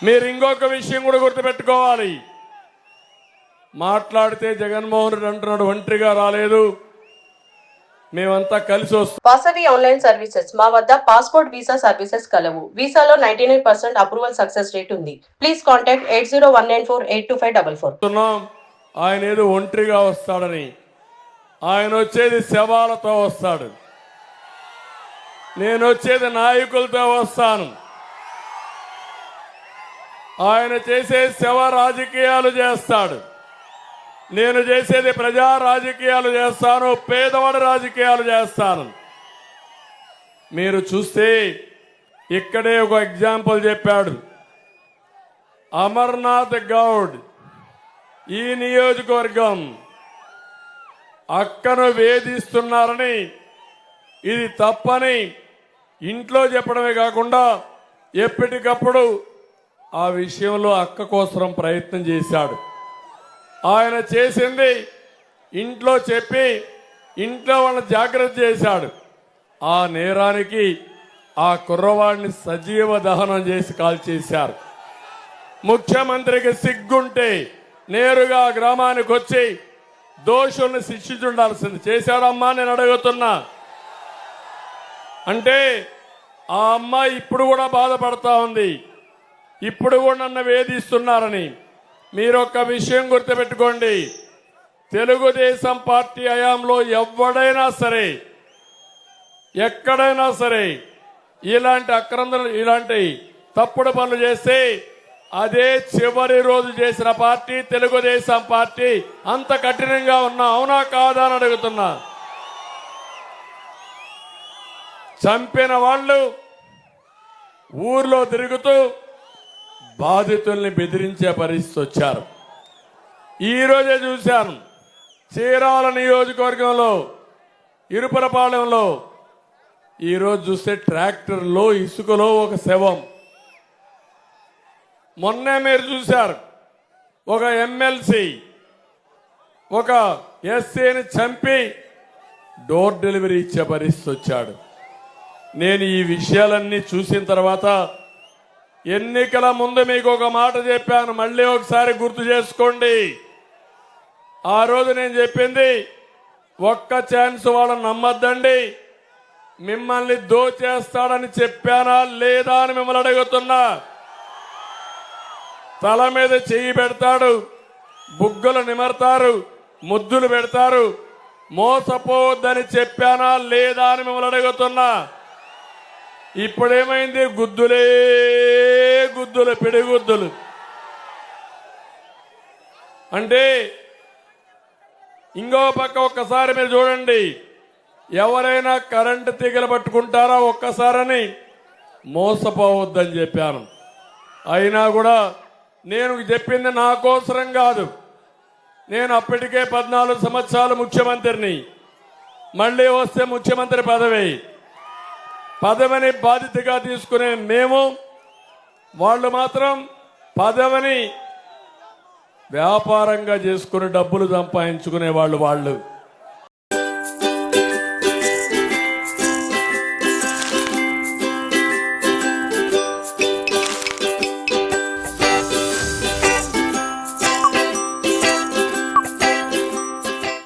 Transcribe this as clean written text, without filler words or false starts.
మీరు ఇంకొక విషయం కూడా గుర్తుపెట్టుకోవాలి. మాట్లాడితే జగన్మోహన్ రెడ్డి అంటున్నాడు ఒంటరిగా రాలేదు, మేమంతా కలిసి వస్తాం. వాసవి ఆన్లైన్ సర్వీసెస్ మా వద్ద పాస్పోర్ట్ వీసా సర్వీసెస్ కలవు. వీసాలో 99% అప్రూవల్ సక్సెస్ రేట్ ఉంది. Please contact 8019482544. ఆయన ఏదో ఒంటరిగా వస్తాడని, ఆయన వచ్చేది శవాలతో వస్తాడు, నేను వచ్చేది నాయకులతో వస్తాను. ఆయన చేసే శవ రాజకీయాలు చేస్తాడు, నేను చేసేది ప్రజా రాజకీయాలు చేస్తాను, పేదవాడి రాజకీయాలు చేస్తాను. మీరు చూస్తే ఇక్కడే ఒక ఎగ్జాంపుల్ చెప్పాడు అమర్నాథ్ గౌడ్. ఈ నియోజకవర్గం అక్కను వేధిస్తున్నారని, ఇది తప్పని ఇంట్లో చెప్పడమే కాకుండా ఎప్పటికప్పుడు ఆ విషయంలో అక్క కోసం ప్రయత్నం చేశాడు. ఆయన చేసింది ఇంట్లో చెప్పి ఇంట్లో వాళ్ళని జాగ్రత్త చేశాడు. ఆ నేరానికి ఆ కుర్రవాడిని సజీవ దహనం చేసి కాల్చేశారు. ముఖ్యమంత్రికి సిగ్గుంటే నేరుగా గ్రామానికి వచ్చి దోషుల్ని శిక్షించుండాల్సింది. చేశాడమ్మా నేను అడుగుతున్నా. అంటే ఆ అమ్మాయి ఇప్పుడు కూడా బాధపడతా ఉంది, ఇప్పుడు కూడా నన్ను వేధిస్తున్నారని. మీరొక్క విషయం గుర్తుపెట్టుకోండి, తెలుగుదేశం పార్టీ హయాంలో ఎవడైనా సరే ఎక్కడైనా సరే ఇలాంటి అక్రందనలు ఇలాంటి తప్పుడు పనులు చేస్తే అదే చివరి రోజు చేసిన పార్టీ తెలుగుదేశం పార్టీ. అంత కఠినంగా ఉన్నా అవునా కాదా అని అడుగుతున్నా. చంపిన వాళ్ళు ఊర్లో తిరుగుతూ బాధితుల్ని బెదిరించే పరిస్థితి వచ్చారు. ఈరోజే చూశాను చీరాల నియోజకవర్గంలో ఇరుపురపాలెంలో. ఈరోజు చూస్తే ట్రాక్టర్లో ఇసుకలో ఒక శవం. మొన్నే మీరు చూశారు ఒక ఎమ్మెల్సీ ఒక ఎస్సీని చంపి డోర్ డెలివరీ ఇచ్చే పరిస్థితి వచ్చాడు. నేను ఈ విషయాలన్నీ చూసిన తర్వాత ఎన్నికల ముందు మీకు ఒక మాట చెప్పాను, మళ్ళీ ఒకసారి గుర్తు చేసుకోండి. ఆ రోజు నేను చెప్పింది ఒక్క ఛాన్స్ వాళ్ళని నమ్మద్దండి, మిమ్మల్ని దోచేస్తాడని చెప్పానా లేదా అని మిమ్మల్ని అడుగుతున్నా. తల మీద చెయ్యి పెడతాడు, బుగ్గలు నిమర్తారు, ముద్దులు పెడతారు. మోసపోవద్దని చెప్పానా లేదా అని మిమ్మల్ని అడుగుతున్నా. ఇప్పుడేమైంది? గుద్దులే గుద్దులు, పిడిగుద్దులు. అంటే ఇంకో పక్క ఒక్కసారి మీరు చూడండి, ఎవరైనా కరెంటు తీగలు పట్టుకుంటారా ఒక్కసారని మోసపోవద్దని చెప్పాను. అయినా కూడా నేను చెప్పింది నా కోసరం కాదు. నేను అప్పటికే 14 సంవత్సరాలు ముఖ్యమంత్రిని, మళ్ళీ వస్తే ముఖ్యమంత్రి పదవిని బాధ్యతగా తీసుకునే మేము, వాళ్ళు మాత్రం పదవిని వ్యాపారంగా చేసుకుని డబ్బులు సంపాదించుకునే వాళ్ళు.